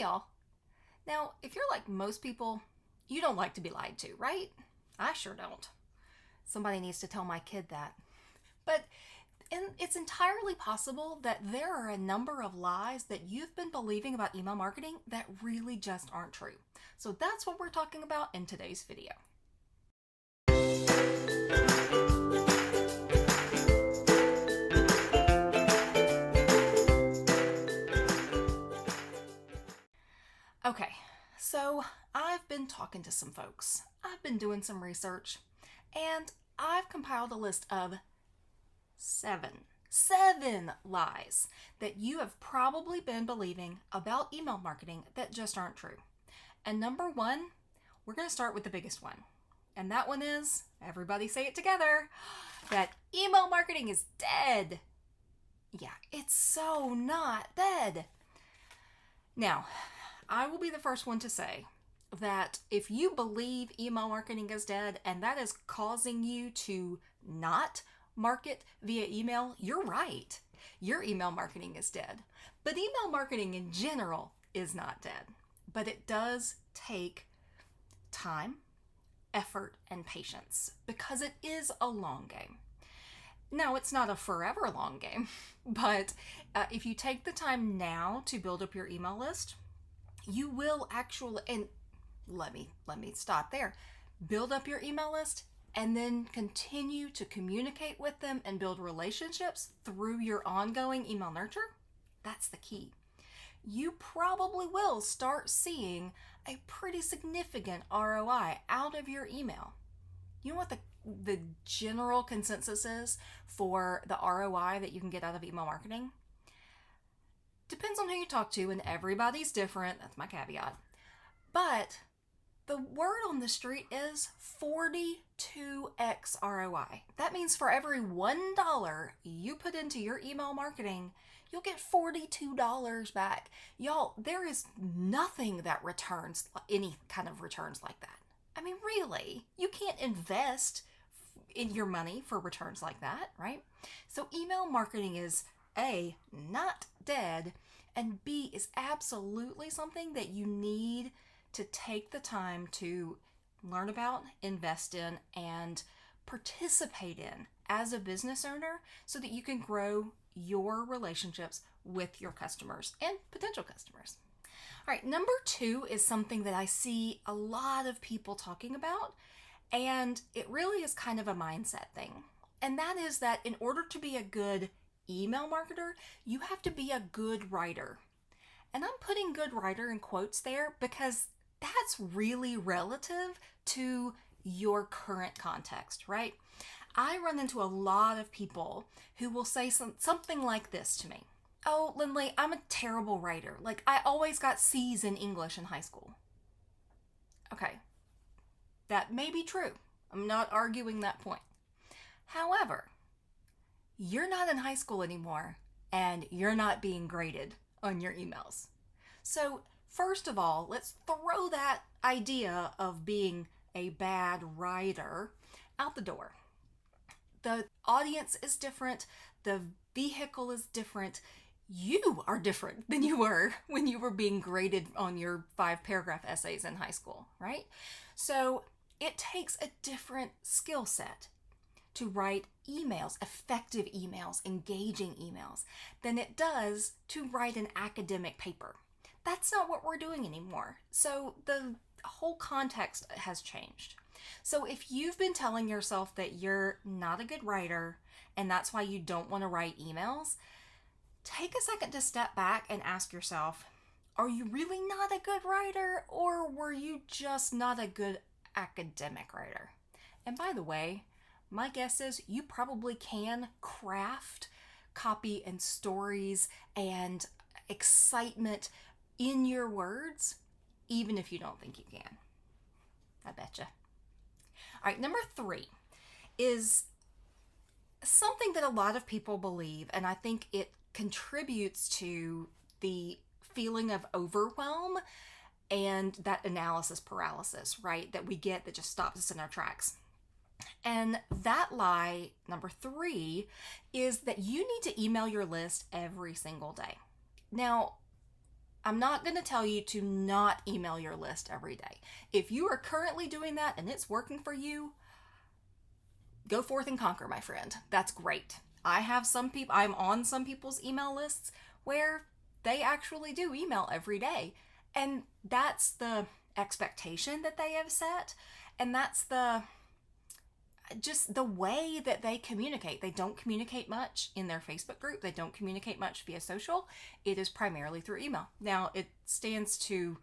y'all. Now, if you're like most people, you don't like to be lied to, right? I sure don't. Somebody needs to tell my kid that. But it's entirely possible that there are a number of lies that you've been believing about email marketing that really just aren't true. So that's what we're talking about in today's video. Okay, so I've been talking to some folks. I've been doing some research, and I've compiled a list of seven lies that you have probably been believing about email marketing that just aren't true. And number one, we're going to start with the biggest one. And that one is, everybody say it together, that email marketing is dead. Yeah, it's so not dead. Now, I will be the first one to say that if you believe email marketing is dead and that is causing you to not market via email, you're right. Your email marketing is dead. But email marketing in general is not dead. But it does take time, effort, and patience because it is a long game. Now, it's not a forever long game, but if you take the time now to build up your email list, you will actually, and let me stop there. Build up your email list and then continue to communicate with them and build relationships through your ongoing email nurture. That's the key. You probably will start seeing a pretty significant ROI out of your email. You know what the general consensus is for the ROI that you can get out of email marketing? Depends on who you talk to, and everybody's different. That's my caveat. But the word on the street is 42x ROI. That means for every $1 you put into your email marketing, you'll get $42 back. Y'all, there is nothing that returns any kind of returns like that. I mean, really, you can't invest in your money for returns like that, right? So email marketing is A, not dead, and B, is absolutely something that you need to take the time to learn about, invest in, and participate in as a business owner so that you can grow your relationships with your customers and potential customers. All right, number two is something that I see a lot of people talking about, and it really is kind of a mindset thing. And that is that in order to be a good email marketer, you have to be a good writer. And I'm putting good writer in quotes there because that's really relative to your current context, right? I run into a lot of people who will say something like this to me. Oh, Lindley, I'm a terrible writer. Like, I always got C's in English in high school. Okay, that may be true. I'm not arguing that point. However, you're not in high school anymore, and you're not being graded on your emails. So, first of all, let's throw that idea of being a bad writer out the door. The audience is different. The vehicle is different. You are different than you were when you were being graded on your 5-paragraph essays in high school, right? So it takes a different skill set to write emails, effective emails, engaging emails, than it does to write an academic paper. That's not what we're doing anymore. So the whole context has changed. So if you've been telling yourself that you're not a good writer and that's why you don't want to write emails, take a second to step back and ask yourself, are you really not a good writer, or were you just not a good academic writer? And by the way, my guess is you probably can craft copy and stories and excitement in your words, even if you don't think you can. I betcha. All right, number 3 is something that a lot of people believe, and I think it contributes to the feeling of overwhelm and that analysis paralysis, right, that we get that just stops us in our tracks. And that lie, number 3, is that you need to email your list every single day. Now, I'm not going to tell you to not email your list every day. If you are currently doing that and it's working for you, go forth and conquer, my friend. That's great. I'm on some people's email lists where they actually do email every day. And that's the expectation that they have set. And that's just the way that they communicate. They don't communicate much in their Facebook group. They don't communicate much via social. It is primarily through email. Now, it stands to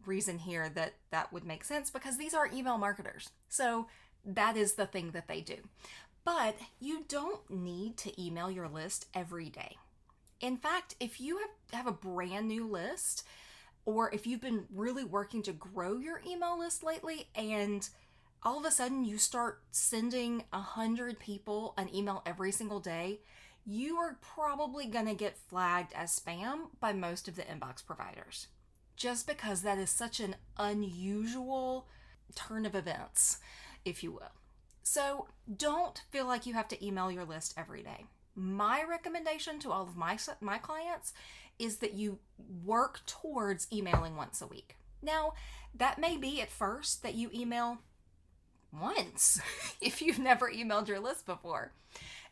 reason here that that would make sense because these are email marketers. So that is the thing that they do. But you don't need to email your list every day. In fact, if you have a brand new list, or if you've been really working to grow your email list lately and all of a sudden you start sending 100 people an email every single day, you are probably going to get flagged as spam by most of the inbox providers. Just because that is such an unusual turn of events, if you will. So don't feel like you have to email your list every day. My recommendation to all of my clients is that you work towards emailing once a week. Now, that may be at first that you email once if you've never emailed your list before.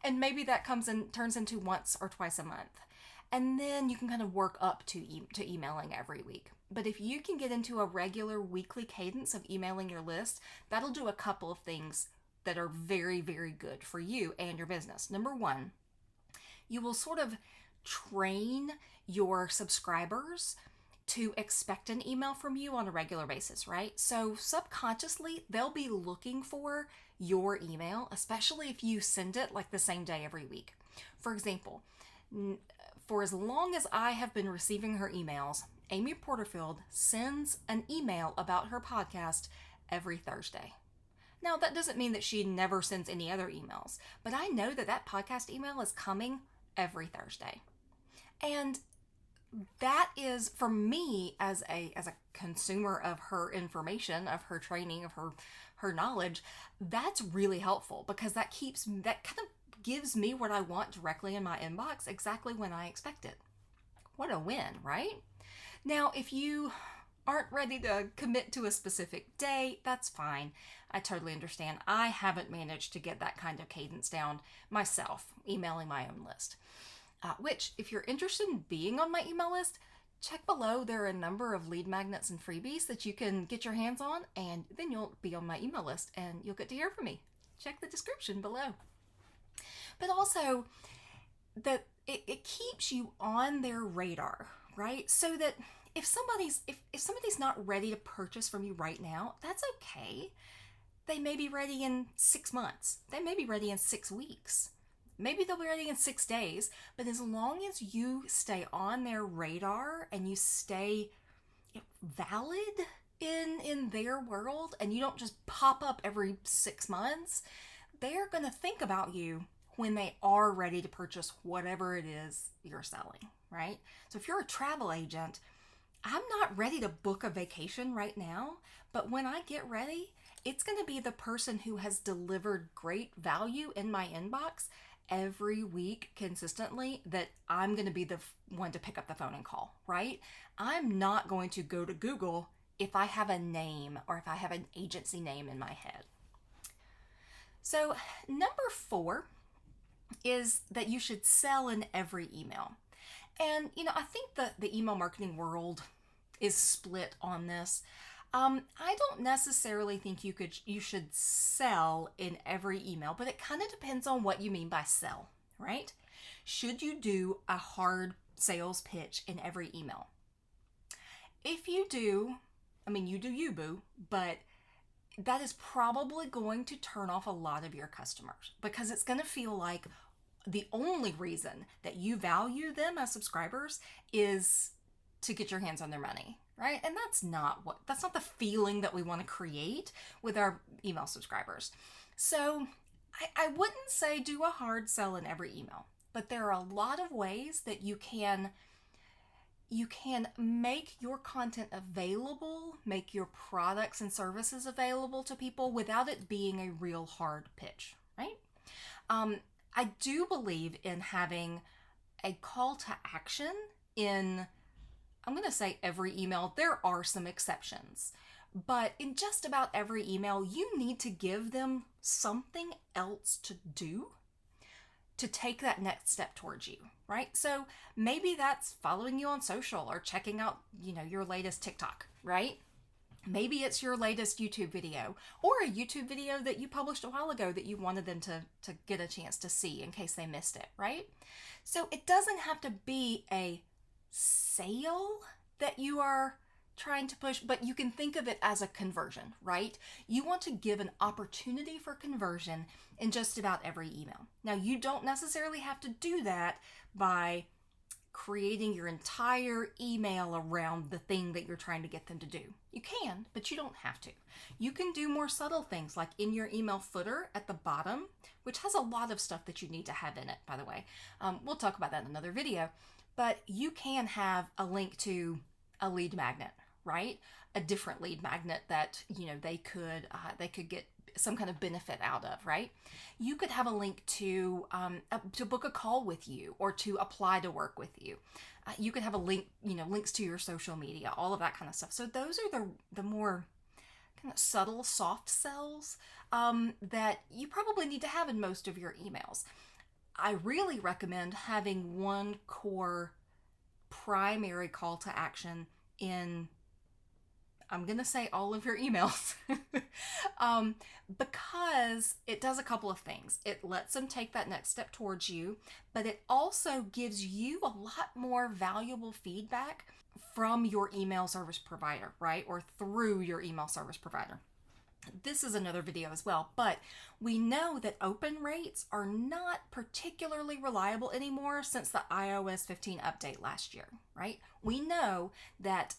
And maybe that turns into once or twice a month. And then you can kind of work up to emailing every week. But if you can get into a regular weekly cadence of emailing your list, that'll do a couple of things that are very, very good for you and your business. Number one, you will sort of train your subscribers to expect an email from you on a regular basis, right? So subconsciously, they'll be looking for your email, especially if you send it like the same day every week. For example, for as long as I have been receiving her emails, Amy Porterfield sends an email about her podcast every Thursday. Now, that doesn't mean that she never sends any other emails, but I know that that podcast email is coming every Thursday. And that is, for me, as a consumer of her information, of her training, of her knowledge, that's really helpful because that kind of gives me what I want directly in my inbox exactly when I expect it. What a win, right? Now, if you aren't ready to commit to a specific day, that's fine. I totally understand. I haven't managed to get that kind of cadence down myself, emailing my own list. Which, if you're interested in being on my email list, check below. There are a number of lead magnets and freebies that you can get your hands on, and then you'll be on my email list and you'll get to hear from me. Check the description below. But also, that it keeps you on their radar, right? So that if somebody's not ready to purchase from you right now, that's okay. They may be ready in 6 months. They may be ready in 6 weeks. Maybe they'll be ready in 6 days, but as long as you stay on their radar and you stay valid in their world and you don't just pop up every 6 months, they're going to think about you when they are ready to purchase whatever it is you're selling, right? So if you're a travel agent, I'm not ready to book a vacation right now, but when I get ready, it's going to be the person who has delivered great value in my inbox every week consistently that I'm going to be the one to pick up the phone and call, right? I'm not going to go to Google if I have a name or if I have an agency name in my head. So number 4 is that you should sell in every email. And, I think the email marketing world is split on this. I don't necessarily think you should sell in every email, but it kind of depends on what you mean by sell, right? Should you do a hard sales pitch in every email? If you do, you do you, boo, but that is probably going to turn off a lot of your customers because it's going to feel like the only reason that you value them as subscribers is to get your hands on their money, right? And that's not the feeling that we want to create with our email subscribers. So I wouldn't say do a hard sell in every email, but there are a lot of ways that you can make your content available, make your products and services available to people without it being a real hard pitch, right? I do believe in having a call to action in I'm going to say every email. There are some exceptions. But in just about every email, you need to give them something else to do to take that next step towards you, right? So maybe that's following you on social or checking out, your latest TikTok, right? Maybe it's your latest YouTube video or a YouTube video that you published a while ago that you wanted them to get a chance to see in case they missed it, right? So it doesn't have to be a sale that you are trying to push, but you can think of it as a conversion, right? You want to give an opportunity for conversion in just about every email. Now, you don't necessarily have to do that by creating your entire email around the thing that you're trying to get them to do. You can, but you don't have to. You can do more subtle things like in your email footer at the bottom, which has a lot of stuff that you need to have in it, by the way. We'll talk about that in another video, but you can have a link to a lead magnet, right? A different lead magnet that, they could get some kind of benefit out of, right? You could have a link to book a call with you or to apply to work with you. You could have a link, links to your social media, all of that kind of stuff. So those are the more kind of subtle, soft sells that you probably need to have in most of your emails. I really recommend having one core primary call to action in, I'm going to say, all of your emails because it does a couple of things. It lets them take that next step towards you, but it also gives you a lot more valuable feedback from your email service provider, right? Or through your email service provider. This is another video as well, but we know that open rates are not particularly reliable anymore since the iOS 15 update last year, right? We know that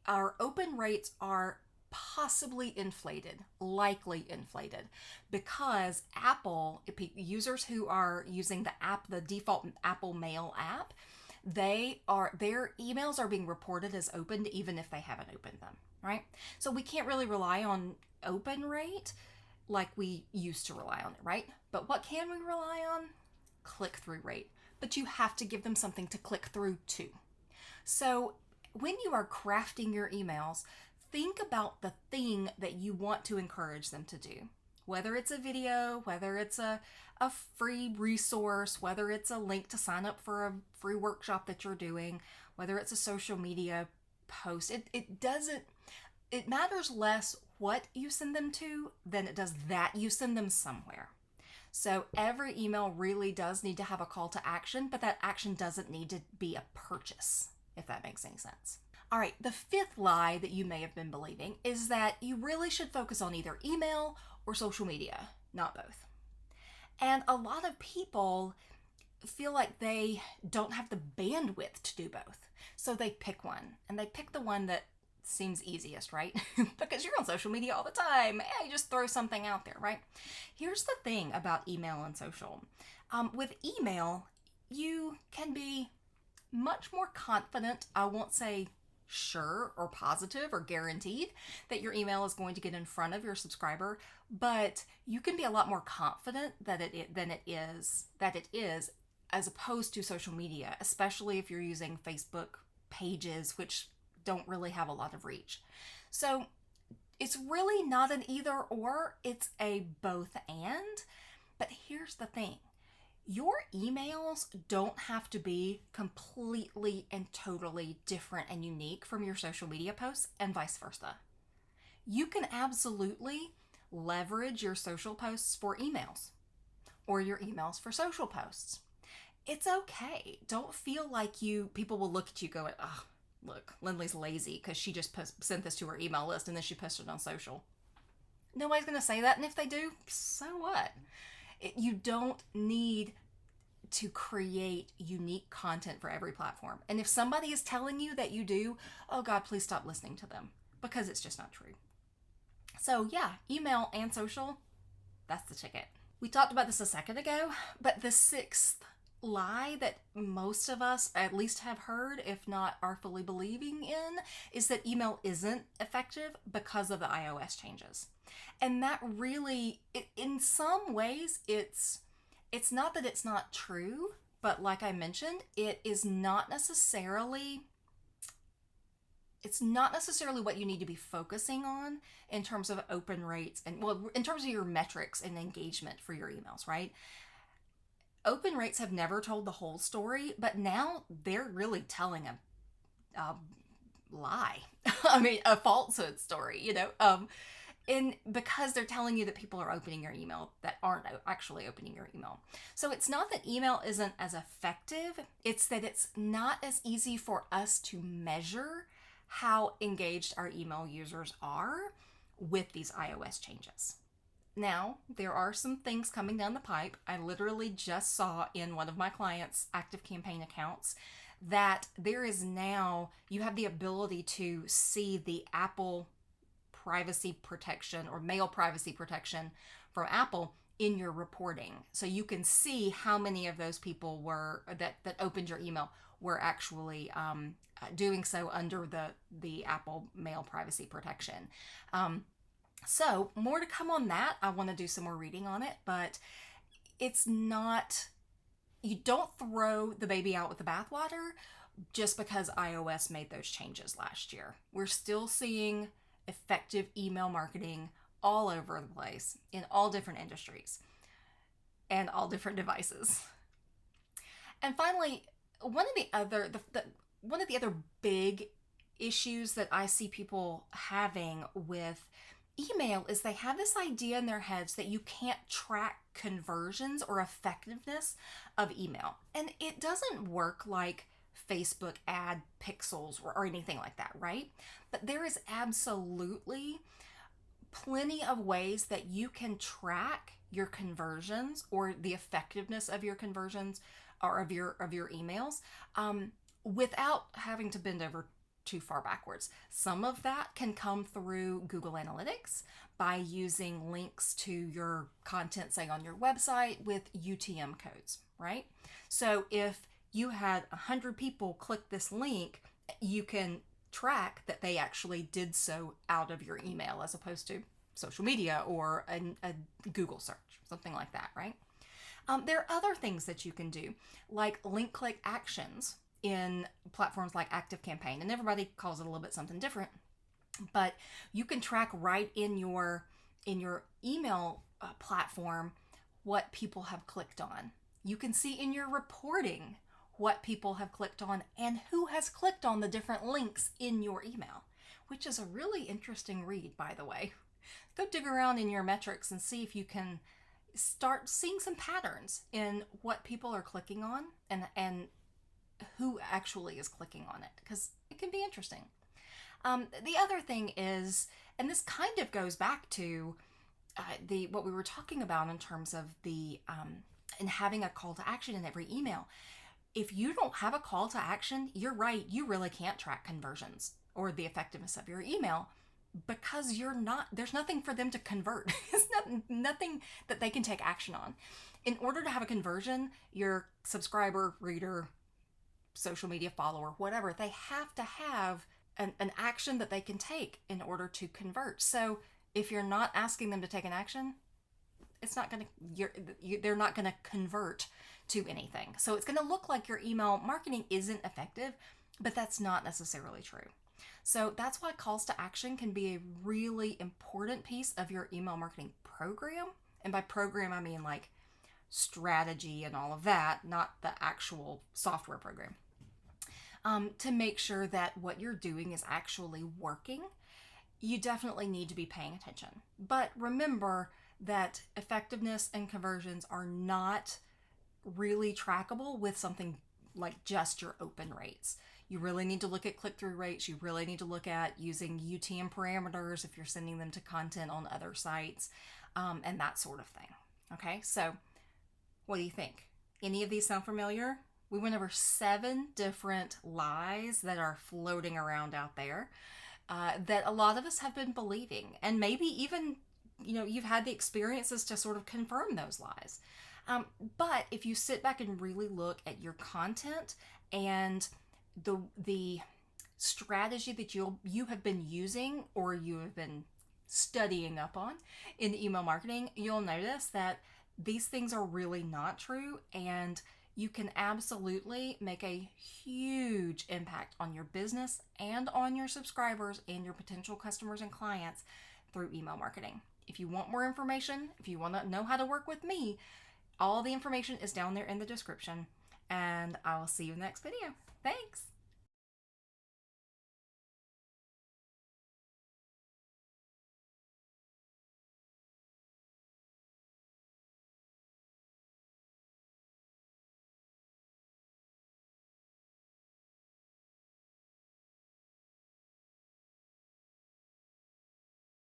our open rates are possibly inflated, likely inflated, because Apple, users who are using the default Apple Mail app, their emails are being reported as opened even if they haven't opened them, right? So we can't really rely on open rate like we used to rely on it, right? But what can we rely on? Click-through rate. But you have to give them something to click through to. So when you are crafting your emails, think about the thing that you want to encourage them to do. Whether it's a video, whether it's a free resource, whether it's a link to sign up for a free workshop that you're doing, whether it's a social media post, it matters less what you send them to than it does that you send them somewhere. So every email really does need to have a call to action, but that action doesn't need to be a purchase, if that makes any sense. All right, the fifth lie that you may have been believing is that you really should focus on either email or social media, not both. And a lot of people feel like they don't have the bandwidth to do both. So they pick one, and they pick the one that seems easiest, right? Because you're on social media all the time. You just throw something out there, right? Here's the thing about email and social. With email, you can be much more confident, I won't say sure or positive or guaranteed that your email is going to get in front of your subscriber, but you can be a lot more confident that it is as opposed to social media, especially if you're using Facebook pages, which don't really have a lot of reach. So it's really not an either or, it's a both and. But here's the thing. Your emails don't have to be completely and totally different and unique from your social media posts, and vice versa. You can absolutely leverage your social posts for emails or your emails for social posts. It's okay. Don't feel like people will look at you going, oh, look, Lindley's lazy because she just sent this to her email list and then she posted it on social. Nobody's going to say that, and if they do, so what? You don't need to create unique content for every platform. And if somebody is telling you that you do, oh God, please stop listening to them, because it's just not true. So yeah, email and social, that's the ticket. We talked about this a second ago, but the sixth lie that most of us at least have heard, if not are fully believing in, is that email isn't effective because of the iOS changes. And that really, in some ways, it's not that it's not true, but like I mentioned, it is not necessarily it's not necessarily what you need to be focusing on in terms of open rates and, well, in terms of your metrics and engagement for your emails, right? Open rates have never told the whole story, but now they're really telling a lie. I mean, a falsehood story, and because they're telling you that people are opening your email that aren't actually opening your email. So it's not that email isn't as effective, it's that it's not as easy for us to measure how engaged our email users are with these iOS changes. Now, there are some things coming down the pipe. I literally just saw in one of my clients' active campaign accounts that there is now, you have the ability to see the Apple privacy protection or mail privacy protection from Apple in your reporting. So you can see how many of those people were that opened your email were actually doing so under the Apple mail privacy protection. So more to come on that. I want to do some more reading on it, but it's not, you don't throw the baby out with the bathwater just because iOS made those changes last year. We're still seeing effective email marketing all over the place in all different industries and all different devices. And finally, one of the other big issues that I see people having with email is they have this idea in their heads that you can't track conversions or effectiveness of email. And it doesn't work like Facebook ad pixels or anything like that, right? But there is absolutely plenty of ways that you can track your conversions or the effectiveness of your conversions or of your emails without having to bend over too far backwards. Some of that can come through Google Analytics by using links to your content, say on your website, with UTM codes, right? So if you had 100 people click this link, you can track that they actually did so out of your email as opposed to social media or a Google search, something like that, right? There are other things that you can do, like link click actions in platforms like ActiveCampaign, and everybody calls it a little bit something different, but you can track right in your email platform what people have clicked on. You can see in your reporting what people have clicked on and who has clicked on the different links in your email, which is a really interesting read, by the way. Go dig around in your metrics and see if you can start seeing some patterns in what people are clicking on and who actually is clicking on it, because it can be interesting. The other thing is, and this kind of goes back to what we were talking about in terms of and having a call to action in every email. If you don't have a call to action, you're right, you really can't track conversions or the effectiveness of your email because there's nothing for them to convert. It's nothing that they can take action on. In order to have a conversion, your subscriber, reader, social media follower, whatever, they have to have an action that they can take in order to convert. So if you're not asking them to take an action, they're not going to convert to anything. So it's going to look like your email marketing isn't effective, but that's not necessarily true. So that's why calls to action can be a really important piece of your email marketing program. And by program, I mean like strategy and all of that, not the actual software program. To make sure that what you're doing is actually working, you definitely need to be paying attention. But remember that effectiveness and conversions are not really trackable with something like just your open rates. You really need to look at click-through rates. You really need to look at using UTM parameters if you're sending them to content on other sites, and that sort of thing. Okay, so what do you think? Any of these sound familiar? We went over 7 different lies that are floating around out there that a lot of us have been believing. And maybe even, you've had the experiences to sort of confirm those lies. But if you sit back and really look at your content and the strategy that you have been using or you have been studying up on in email marketing, you'll notice that these things are really not true, and you can absolutely make a huge impact on your business and on your subscribers and your potential customers and clients through email marketing. If you want more information, if you want to know how to work with me, all the information is down there in the description, and I'll see you in the next video. Thanks.